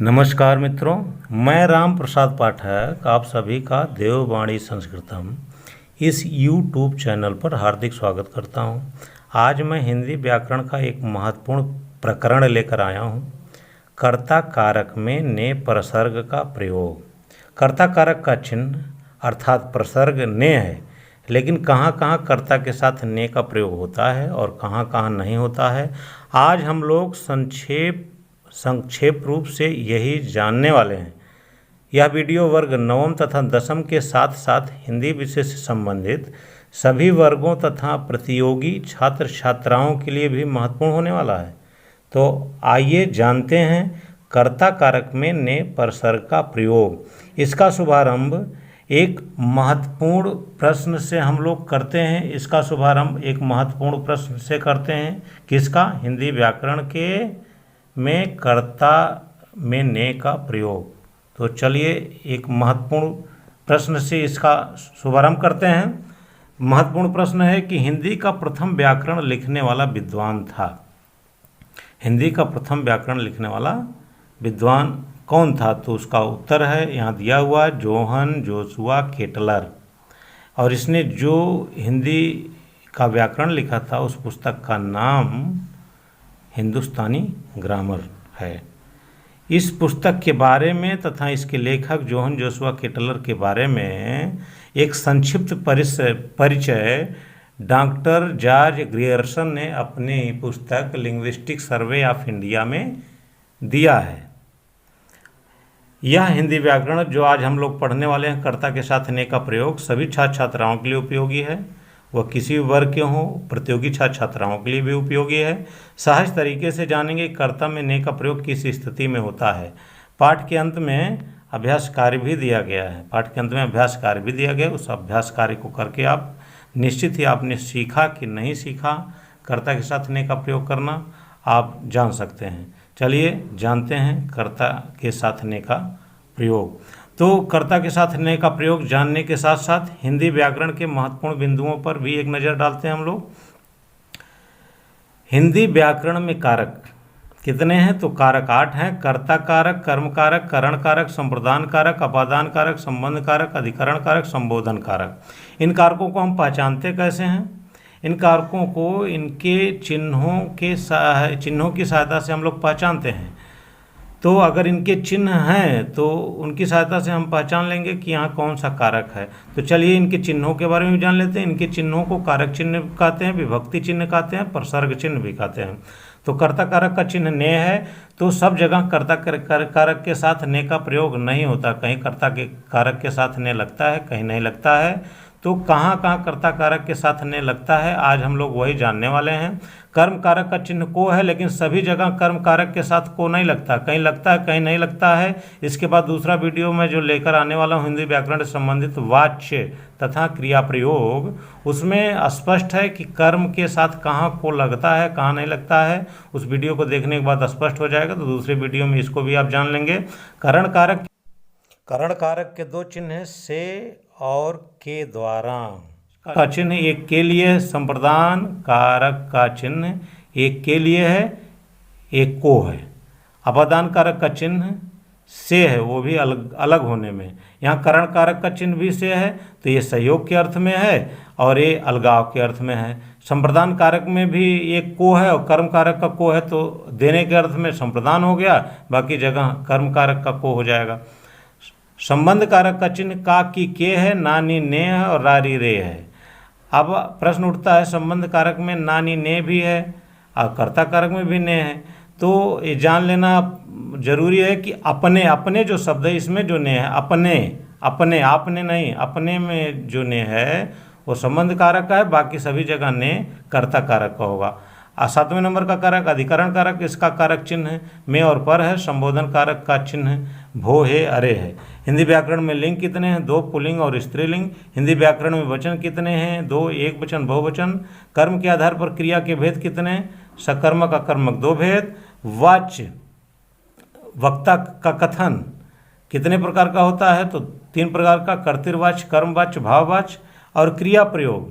नमस्कार मित्रों, मैं राम प्रसाद पाठक आप सभी का देववाणी संस्कृतम इस YouTube चैनल पर हार्दिक स्वागत करता हूं। आज मैं हिंदी व्याकरण का एक महत्वपूर्ण प्रकरण लेकर आया हूं। कर्ता कारक में ने प्रसर्ग का प्रयोग। कर्ता कारक का चिन्ह अर्थात प्रसर्ग ने है, लेकिन कहाँ कहाँ कर्ता के साथ ने का प्रयोग होता है और कहाँ कहाँ नहीं होता है। आज हम लोग संक्षेप रूप से यही जानने वाले हैं। यह वीडियो वर्ग नवम तथा दसम के साथ साथ हिंदी विषय से संबंधित सभी वर्गों तथा प्रतियोगी छात्र छात्राओं के लिए भी महत्वपूर्ण होने वाला है। तो आइए जानते हैं कर्ता कारक में ने प्रसर्ग का प्रयोग। इसका शुभारंभ एक महत्वपूर्ण प्रश्न से हम लोग करते हैं। इसका शुभारंभ एक महत्वपूर्ण प्रश्न से करते हैं। किसका? हिंदी व्याकरण के में कर्ता में ने का प्रयोग। तो चलिए एक महत्वपूर्ण प्रश्न से इसका शुभारंभ करते हैं। महत्वपूर्ण प्रश्न है कि हिंदी का प्रथम व्याकरण लिखने वाला विद्वान था। हिंदी का प्रथम व्याकरण लिखने वाला विद्वान कौन था? तो उसका उत्तर है यहाँ दिया हुआ, जोहन जोशुआ केटलर। और इसने जो हिंदी का व्याकरण लिखा था उस पुस्तक का नाम हिंदुस्तानी ग्रामर है। इस पुस्तक के बारे में तथा इसके लेखक जोहन जोशुआ केटलर के बारे में एक संक्षिप्त परिचय डॉक्टर जॉर्ज ग्रियर्सन ने अपनी पुस्तक लिंग्विस्टिक सर्वे ऑफ इंडिया में दिया है। यह हिंदी व्याकरण जो आज हम लोग पढ़ने वाले हैं, कर्ता के साथ ने का प्रयोग, सभी छात्र छात्राओं के लिए उपयोगी है। वह किसी भी वर्ग के हों, प्रतियोगी छात्र छात्राओं के लिए भी उपयोगी है। सहज तरीके से जानेंगे कर्ता में ने का प्रयोग किस स्थिति में होता है। पाठ के अंत में अभ्यास कार्य भी दिया गया है। पाठ के अंत में अभ्यास कार्य भी दिया गया है। उस अभ्यास कार्य को करके आप निश्चित ही आपने सीखा कि नहीं सीखा कर्ता के साथ ने का प्रयोग करना आप जान सकते हैं। चलिए जानते हैं कर्ता के साथ ने का प्रयोग। तो कर्ता के साथ ने का प्रयोग जानने के साथ साथ हिंदी व्याकरण के महत्वपूर्ण बिंदुओं पर भी एक नज़र डालते हैं हम लोग। हिंदी व्याकरण में कारक कितने हैं? तो कारक 8 हैं। कर्ता कारक, कर्म कारक, करण कारक, संप्रदान कारक, अपादान कारक, संबंध कारक, अधिकरण कारक, संबोधन कारक। इन कारकों को हम पहचानते कैसे हैं? इन कारकों को इनके चिन्हों की सहायता से हम लोग पहचानते हैं। तो अगर इनके चिन्ह हैं तो उनकी सहायता से हम पहचान लेंगे कि यहाँ कौन सा कारक है। तो चलिए इनके चिन्हों के बारे में भी जान लेते हैं। इनके चिन्हों को कारक चिन्ह कहते हैं, विभक्ति चिन्ह कहते हैं, प्रसर्ग चिन्ह भी कहते हैं। तो कर्ता कारक का चिन्ह ने है, तो सब जगह कर्ता कारक के साथ ने का प्रयोग नहीं होता। कहीं कर्ता के कारक के साथ ने लगता है, कहीं नहीं लगता है। तो कहाँ कहाँ कर्ता कारक के साथ ने लगता है, आज हम लोग वही जानने वाले हैं। कर्म कारक का चिन्ह को है, लेकिन सभी जगह कर्म कारक के साथ को नहीं लगता। कहीं लगता है, कहीं नहीं लगता है। इसके बाद दूसरा वीडियो में जो लेकर आने वाला हूँ हिंदी व्याकरण से संबंधित वाच्य तथा क्रिया प्रयोग, उसमें स्पष्ट है कि कर्म के साथ कहाँ को लगता है, कहाँ नहीं लगता है। उस वीडियो को देखने के बाद स्पष्ट हो जाएगा। तो दूसरे वीडियो में इसको भी आप जान लेंगे। करण कारक के दो चिन्ह हैं, से और के द्वारा। का चिन्ह एक के लिए है, संप्रदान कारक का चिन्ह एक के लिए है, एक को है। अपादान कारक का चिन्ह से है, वो भी अलग होने में। यहाँ करण कारक का चिन्ह भी से है, तो ये सहयोग के अर्थ में है और ये अलगाव के अर्थ में है। संप्रदान कारक में भी एक को है और कर्म कारक का को है, तो देने के अर्थ में संप्रदान हो गया, बाकी जगह कर्म कारक का को हो जाएगा। संबंध कारक का चिन्ह का की के है, नानी ने है और रारी रे है। अब प्रश्न उठता है, संबंध कारक में नानी ने भी है और कर्ता कारक में भी ने है। तो ये जान लेना जरूरी है कि अपने जो शब्द है इसमें जो ने है, अपने आपने नहीं, अपने में जो ने है वो संबंध कारक का है, बाकी सभी जगह ने कर्ता कारक का होगा। 7वें नंबर का कारक अधिकरण कारक, इसका कारक चिन्ह में और पर है। संबोधन कारक का चिन्ह भो है, अरे है। हिंदी व्याकरण में लिंग कितने हैं? 2 पुल्लिंग और स्त्रीलिंग। हिंदी व्याकरण में वचन कितने हैं? 2 एक वचन बहुवचन। कर्म के आधार पर क्रिया के भेद कितने? सकर्मक अकर्मक 2 भेद। वाच्य वक्ता का कथन कितने प्रकार का होता है? तो 3 प्रकार का, कर्तृवाच्य, कर्मवाच्य, भाववाच्य। और क्रिया प्रयोग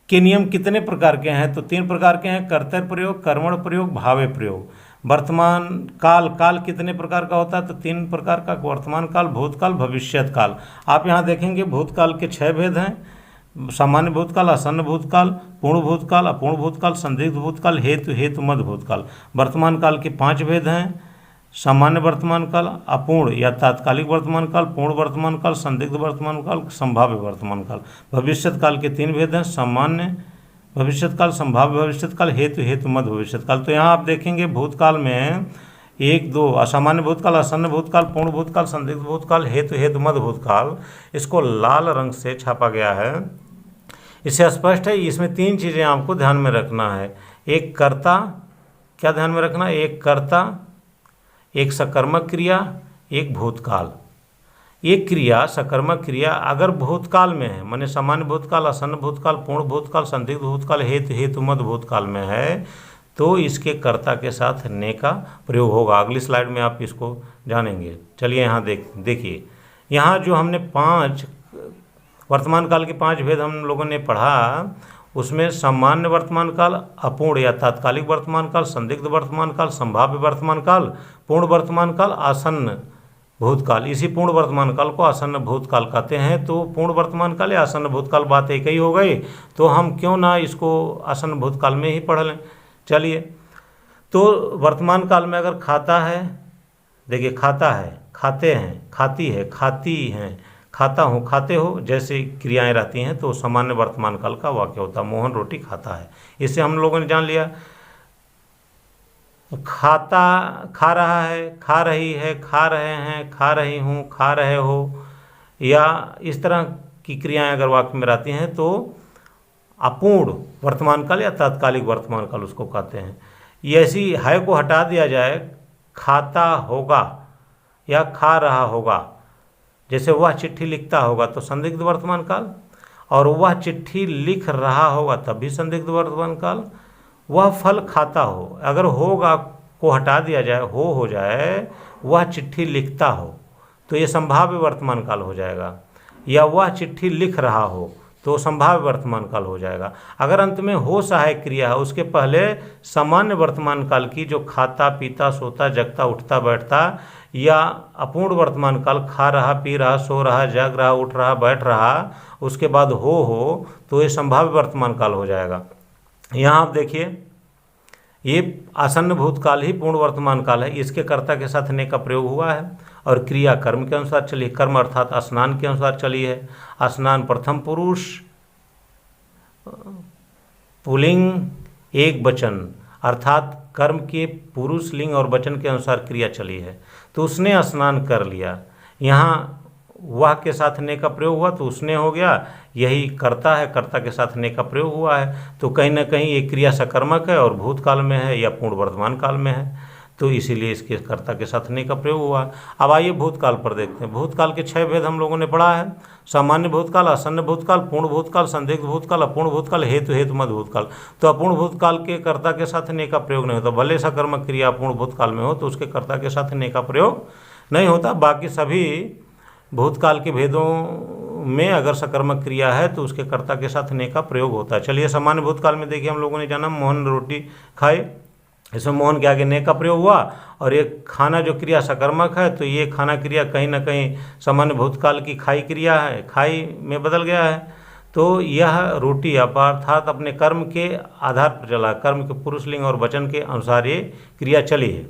के नियम कितने प्रकार के हैं? तो 3 प्रकार के हैं, कर्तव्य प्रयोग, कर्मण प्रयोग, भावे प्रयोग। वर्तमान काल, काल कितने प्रकार का होता है? तो 3 प्रकार का, वर्तमान काल, भूतकाल, भविष्यत काल। आप यहाँ देखेंगे भूतकाल के 6 भेद हैं: सामान्य भूतकाल, आसन्न भूतकाल, पूर्ण भूतकाल, अपूर्ण भूतकाल, संदिग्ध भूतकाल, हेतु हेतु मध्य भूतकाल। वर्तमान काल के 5 भेद हैं: सामान्य वर्तमान काल, अपूर्ण या तात्कालिक वर्तमान काल, पूर्ण वर्तमान काल, संदिग्ध वर्तमान काल, संभाव्य वर्तमान काल। भविष्यत काल के 3 भेद हैं: सामान्य भविष्यत काल, संभाव्य भविष्यत काल, हेतु हेतु मध्य भविष्यत काल। तो यहाँ आप देखेंगे भूतकाल में 1 2 असामान्य भूतकाल, आसन्न भूतकाल, पूर्ण भूतकाल, संदिग्ध भूतकाल, हेतु हेतु मध्य भूतकाल, इसको लाल रंग से छापा गया है। इससे स्पष्ट है इसमें 3 चीज़ें आपको ध्यान में रखना है। एक कर्ता, क्या ध्यान में रखना? एक कर्ता, एक सकर्मक क्रिया, एक भूतकाल। एक क्रिया, सकर्मक क्रिया अगर भूतकाल में है, माने सामान्य भूतकाल, आसन्न भूतकाल, पूर्ण भूतकाल, संदिग्ध भूतकाल, हेतु हेतु मध्य भूतकाल में है, तो इसके कर्ता के साथ ने का प्रयोग होगा। अगली स्लाइड में आप इसको जानेंगे। चलिए यहाँ देखिए, यहाँ जो हमने 5 वर्तमान काल के 5 भेद हम लोगों ने पढ़ा, उसमें सामान्य वर्तमान काल, अपूर्ण या तात्कालिक वर्तमान काल, संदिग्ध वर्तमान काल, संभाव्य वर्तमान काल, पूर्ण वर्तमान काल, आसन्न भूतकाल। इसी पूर्ण वर्तमान काल को आसन्न भूतकाल कहते हैं। तो पूर्ण वर्तमान काल या आसन्न भूतकाल बात एक ही हो गई, तो हम क्यों ना इसको आसन्न भूतकाल में ही पढ़ लें। चलिए, तो वर्तमान काल में अगर खाता है, देखिए खाता है, खाते हैं, खाती है, खाती हैं, खाता हूँ, खाते हो, जैसे क्रियाएं रहती हैं, तो सामान्य वर्तमान काल का वाक्य होता है मोहन रोटी खाता है। इससे हम लोगों ने जान लिया खाता, खा रहा है, खा रही है, खा रहे हैं, खा रही हूँ, खा रहे हो, या इस तरह की क्रियाएं अगर वाक्य में रहती हैं तो अपूर्ण वर्तमान काल या तात्कालिक वर्तमान काल उसको कहते हैं। ऐसी है को हटा दिया जाए, खाता होगा या खा रहा होगा, जैसे वह चिट्ठी लिखता होगा तो संदिग्ध वर्तमान काल, और वह चिट्ठी लिख रहा होगा तब भी संदिग्ध वर्तमान काल। वह फल खाता हो, अगर होगा को हटा दिया जाए, हो जाए, वह चिट्ठी लिखता हो तो ये संभाव्य वर्तमान काल हो जाएगा, या वह चिट्ठी लिख रहा हो तो संभाव्य वर्तमान काल हो जाएगा। अगर अंत में हो सहायक क्रिया है, उसके पहले सामान्य वर्तमान काल की जो खाता, पीता, सोता, जगता, उठता, बैठता, या अपूर्ण वर्तमान काल खा रहा, पी रहा, सो रहा, जग रहा, उठ रहा, बैठ रहा, उसके बाद हो तो ये संभाव्य वर्तमान काल हो जाएगा। यहाँ आप देखिए, ये आसन्न भूतकाल ही पूर्ण वर्तमान काल है। इसके कर्ता के साथ ने का प्रयोग हुआ है, और क्रिया कर्म के अनुसार चली, कर्म अर्थात स्नान के अनुसार चली है। स्नान प्रथम पुरुष पुल्लिंग एक वचन, अर्थात कर्म के पुरुष लिंग और वचन के अनुसार क्रिया चली है। तो उसने स्नान कर लिया, यहाँ वह के साथ ने का प्रयोग हुआ तो उसने हो गया, यही कर्ता है, कर्ता के साथ ने का प्रयोग हुआ है। तो कहीं ना कहीं ये क्रिया सकर्मक है और भूतकाल में है या पूर्ण वर्तमान काल में है, तो इसीलिए इसके कर्ता के साथ ने का प्रयोग हुआ। अब आइए भूतकाल पर देखते हैं। भूतकाल के 6 भेद हम लोगों ने पढ़ा है: सामान्य भूतकाल, आसन्न भूतकाल, पूर्ण भूतकाल, संदिग्ध भूतकाल, अपूर्ण भूतकाल, हेतु हेतु मध्य भूतकाल। तो अपूर्ण भूतकाल के कर्ता के साथ ने का प्रयोग नहीं होता, भले सकर्मक क्रिया अपूर्ण भूतकाल में हो तो उसके कर्ता के साथ ने का प्रयोग नहीं होता। बाकी सभी भूतकाल के भेदों में अगर सकर्मक क्रिया है तो उसके कर्ता के साथ ने का प्रयोग होता है। चलिए, सामान्य भूतकाल में देखिए, हम लोगों ने जाना मोहन रोटी खाए, इसमें मोहन के आगे ने का प्रयोग हुआ, और एक खाना जो क्रिया सकर्मक है, तो ये खाना क्रिया कहीं ना कहीं सामान्य भूतकाल की खाई क्रिया है, खाई में बदल गया है। तो यह रोटी अर्थात अपने कर्म के आधार पर चला, कर्म के पुरुष लिंग और वचन के अनुसार ये क्रिया चली है।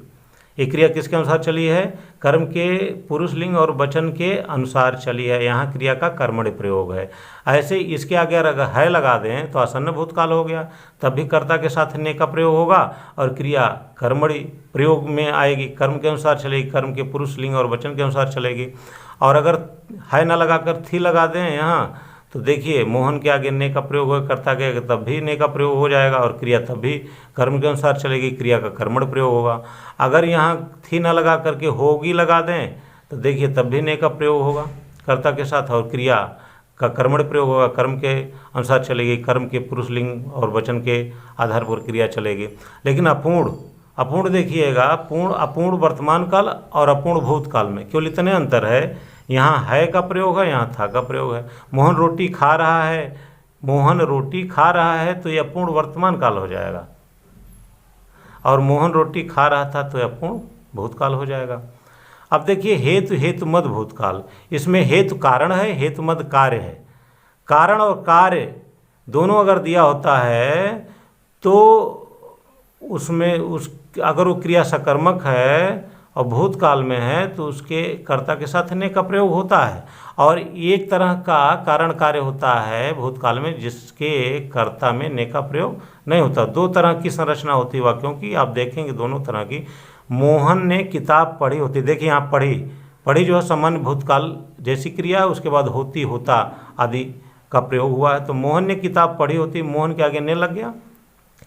ये क्रिया किसके अनुसार चली है? कर्म के पुरुष लिंग और वचन के अनुसार चली है। यहाँ क्रिया का कर्मणि प्रयोग है। ऐसे इसके आगे अगर है लगा दें तो आसन्न भूतकाल हो गया, तब भी कर्ता के साथ ने का प्रयोग होगा और क्रिया कर्मणि प्रयोग में आएगी, कर्म के अनुसार चलेगी, कर्म के पुरुष लिंग और वचन के अनुसार चलेगी। और अगर है ना लगाकर थी लगा दें यहाँ, तो देखिए मोहन के आगे ने का प्रयोग होगा, कर्ता के आगे तब भी ने का प्रयोग हो जाएगा और क्रिया तब भी कर्म के अनुसार चलेगी, क्रिया का कर्मण प्रयोग होगा। अगर यहाँ थी ना लगा करके होगी लगा दें तो देखिए तब भी ने का प्रयोग होगा कर्ता के साथ और क्रिया का कर्मण प्रयोग होगा, कर्म के अनुसार चलेगी, कर्म के पुरुष लिंग और वचन के आधार पर क्रिया चलेगी। लेकिन अपूर्ण देखिएगा, पूर्ण अपूर्ण वर्तमान काल और अपूर्ण भूतकाल में केवल इतने अंतर है, यहाँ है का प्रयोग है, यहाँ था का प्रयोग है। मोहन रोटी खा रहा है, मोहन रोटी खा रहा है तो यह पूर्ण वर्तमान काल हो जाएगा। और मोहन रोटी खा रहा था, तो अपूर्ण भूतकाल हो जाएगा। अब देखिए हेतु हेतु मद भूतकाल, इसमें हेतु कारण है, हेतु मद कार्य है। कारण और कार्य दोनों अगर दिया होता है तो उसमें अगर वो क्रिया सकर्मक है और भूतकाल में है तो उसके कर्ता के साथ ने का प्रयोग होता है। और एक तरह का कारण कार्य होता है भूतकाल में जिसके कर्ता में ने का प्रयोग नहीं होता। दो तरह की संरचना होती है वाक्यों की, आप देखेंगे दोनों तरह की। मोहन ने किताब पढ़ी होती, देखिए यहाँ पढ़ी जो है सामान्य भूतकाल जैसी क्रिया है, उसके बाद होती होता आदि का प्रयोग हुआ है। तो मोहन ने किताब पढ़ी होती, मोहन के आगे ने लग गया।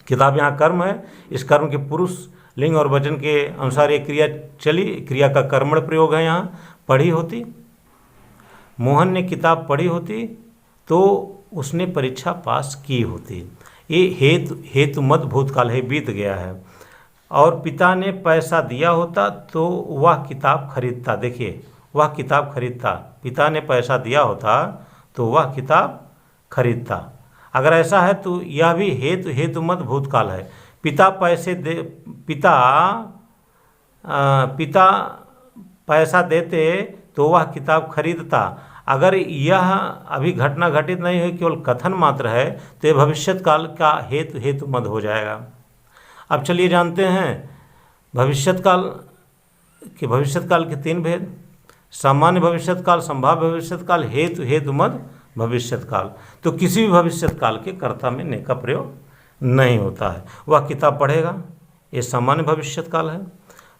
किताब यहाँ कर्म है, इस कर्म के पुरुष लिंग और वचन के अनुसार ये क्रिया चली, क्रिया का कर्मण प्रयोग है यहाँ। पढ़ी होती, मोहन ने किताब पढ़ी होती तो उसने परीक्षा पास की होती। ये हेतु मद भूतकाल है, बीत गया है। और पिता ने पैसा दिया होता तो वह किताब खरीदता, देखिए वह किताब खरीदता, पिता ने पैसा दिया होता तो वह किताब खरीदता। अगर ऐसा है तो यह भी हेतु मद भूतकाल है। पिता पैसा देते तो वह किताब खरीदता। अगर यह अभी घटना घटित नहीं हुई, केवल कथन मात्र है, तो यह भविष्यत काल का हेतु मद हो जाएगा। अब चलिए जानते हैं भविष्यत काल के तीन भेद: सामान्य भविष्यत काल, संभाव्य भविष्यत काल, हेतु मद भविष्यत काल। तो किसी भी भविष्यत काल के कर्ता में ने का प्रयोग नहीं होता है। वह किताब पढ़ेगा, ये सामान्य भविष्यत काल है।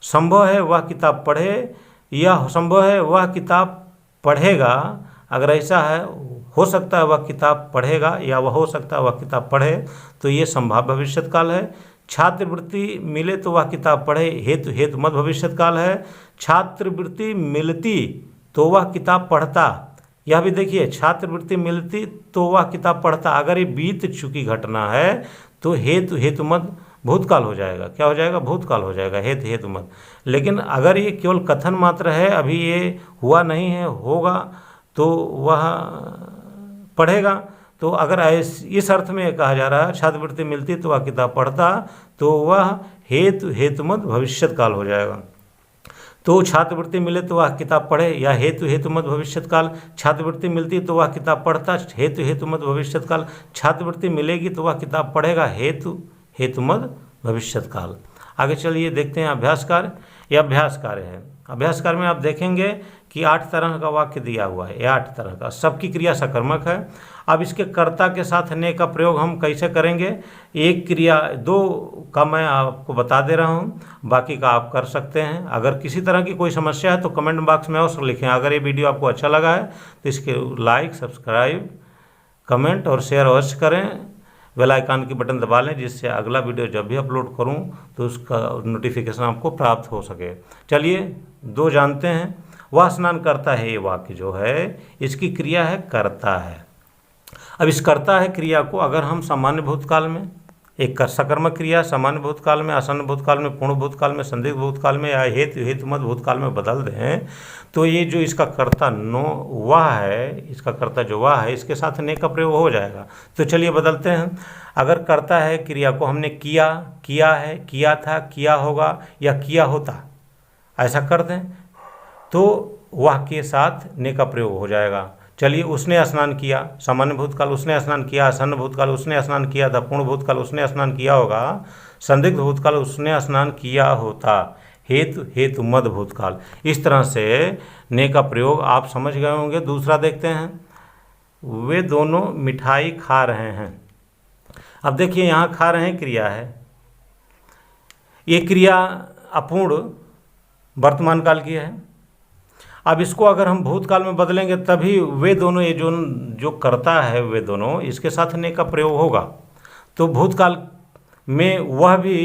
संभव है वह किताब पढ़े, या संभव है वह किताब पढ़ेगा। अगर ऐसा है, हो सकता है वह किताब पढ़ेगा या वह हो सकता है वह किताब पढ़े, तो ये संभाव्य भविष्यत काल है। छात्रवृत्ति मिले तो वह किताब पढ़े, हेतु मद भविष्यत काल है। छात्रवृत्ति मिलती तो वह किताब पढ़ता, यह भी देखिए छात्रवृत्ति मिलती तो वह किताब पढ़ता। अगर ये बीत चुकी घटना है तो हेतु मद भूतकाल हो जाएगा। क्या हो जाएगा? भूतकाल हो जाएगा, हेतु मद। लेकिन अगर ये केवल कथन मात्र है, अभी ये हुआ नहीं है, होगा तो वह पढ़ेगा। तो अगर इस अर्थ में कहा जा रहा है छात्रवृत्ति मिलती तो वह किताब पढ़ता, तो वह हेतु मद भविष्यत काल हो जाएगा। तो छात्रवृत्ति मिले तो वह किताब पढ़े, या हेतु मद भविष्यत काल। छात्रवृत्ति मिलती तो वह किताब पढ़ता, हेतु मद भविष्यत काल। छात्रवृत्ति मिलेगी तो वह किताब पढ़ेगा, हेतु मद भविष्यत काल। आगे चलिए देखते हैं अभ्यास कार्य। यह अभ्यास कार्य है। अभ्यास कार्य में आप देखेंगे कि 8 तरह का वाक्य दिया हुआ है, 8 तरह का, सबकी क्रिया सकर्मक है। अब इसके कर्ता के साथ ने का प्रयोग हम कैसे करेंगे? एक क्रिया, 2 का मैं आपको बता दे रहा हूँ, बाकी का आप कर सकते हैं। अगर किसी तरह की कोई समस्या है तो कमेंट बॉक्स में अवश्य लिखें। अगर ये वीडियो आपको अच्छा लगा है तो इसके लाइक, सब्सक्राइब, कमेंट और शेयर अवश्य करें। बेल आइकन की बटन दबा लें जिससे अगला वीडियो जब भी अपलोड करूं तो उसका नोटिफिकेशन आपको प्राप्त हो सके। चलिए 2 जानते हैं। वह स्नान करता है, ये वाक्य जो है इसकी क्रिया है करता है। अब इस करता है क्रिया को अगर हम सामान्य भूतकाल में, एक सकर्मक क्रिया सामान्य भूतकाल में, आसन्न भूतकाल में, पूर्ण भूतकाल में, संदिग्ध भूतकाल में या हेतु मद भूतकाल में बदल दें तो ये जो इसका कर्ता वह है, इसका कर्ता जो वह है, इसके साथ ने का प्रयोग हो जाएगा। तो चलिए बदलते हैं। अगर करता है क्रिया को हमने किया है, किया था, किया होगा या किया होता, ऐसा कर दें तो वह के साथ ने का प्रयोग हो जाएगा। चलिए उसने स्नान किया, सामान्य भूतकाल उसने स्नान किया, आसन्न भूतकाल उसने स्नान किया था, पूर्ण भूतकाल उसने स्नान किया होगा, संदिग्ध भूतकाल उसने स्नान किया होता, हेतु मद भूतकाल। इस तरह से ने का प्रयोग आप समझ गए होंगे। दूसरा देखते हैं। वे दोनों मिठाई खा रहे हैं। अब देखिए यहाँ खा रहे हैं क्रिया है, ये क्रिया अपूर्ण वर्तमान काल की है। अब इसको अगर हम भूतकाल में बदलेंगे तभी वे दोनों, ये जो करता है वे दोनों, इसके साथ ने का प्रयोग होगा। तो भूतकाल में वह भी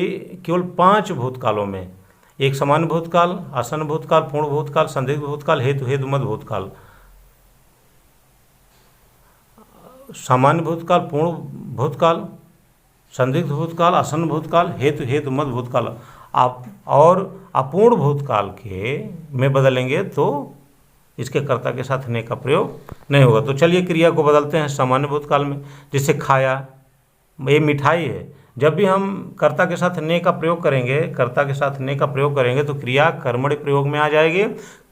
केवल 5 भूतकालों में, एक सामान्य भूतकाल, आसन्न भूतकाल, पूर्ण भूतकाल, संदिग्ध भूतकाल, हेतु मद भूतकाल। सामान्य भूतकाल, पूर्ण भूतकाल, संदिग्ध भूतकाल, आसन्न भूतकाल, हेतु मद भूतकाल। आप और अपूर्ण भूतकाल के में बदलेंगे तो इसके कर्ता के साथ ने का प्रयोग नहीं होगा। तो चलिए क्रिया को बदलते हैं सामान्य भूतकाल में। जैसे खाया, ये मिठाई है, जब भी हम कर्ता के साथ ने का प्रयोग करेंगे, कर्ता के साथ ने का प्रयोग करेंगे तो क्रिया कर्मणि प्रयोग में आ जाएगी,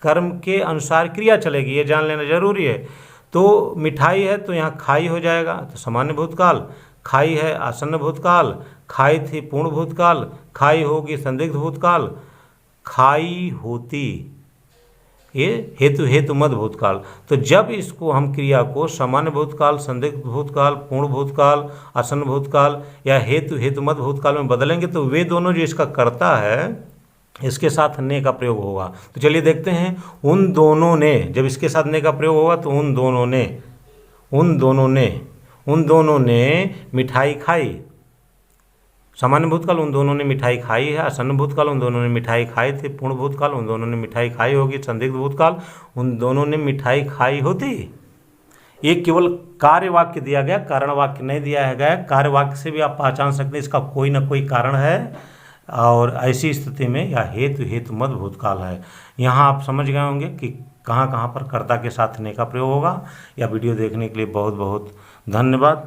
कर्म के अनुसार क्रिया चलेगी, ये जान लेना जरूरी है। तो मिठाई है तो यहाँ खाई हो जाएगा, तो सामान्य भूतकाल, खाई है आसन्न भूतकाल, खाई थी पूर्ण भूतकाल, खाई होगी संदिग्ध भूतकाल, खाई होती ये हेतु हेतु मध्य भूतकाल। तो जब इसको हम क्रिया को सामान्य भूतकाल, संदिग्ध भूतकाल, पूर्ण भूतकाल, आसन्न भूतकाल या हेतु हेतु मध्य भूतकाल में बदलेंगे तो वे दोनों जो इसका कर्ता है इसके साथ ने का प्रयोग होगा। तो चलिए देखते हैं, उन दोनों ने, जब इसके साथ ने का प्रयोग होगा तो उन दोनों ने मिठाई खाई। सामान्य भूतकाल उन दोनों ने मिठाई खाई है, आसन्न भूतकाल उन दोनों ने मिठाई खाई थी, पूर्ण भूतकाल उन दोनों ने मिठाई खाई होगी, संदिग्ध भूतकाल उन दोनों ने मिठाई खाई होती। ये केवल कार्य वाक्य दिया गया, कारण वाक्य नहीं दिया गया। कार्य वाक्य से भी आप पहचान सकते हैं इसका कोई ना कोई कारण है, और ऐसी स्थिति में यह हेतु हेतु मध्य भूतकाल है। यहाँ आप समझ गए होंगे कि कहाँ कहाँ पर कर्ता के साथ ने का प्रयोग होगा। या वीडियो देखने के लिए बहुत बहुत धन्यवाद।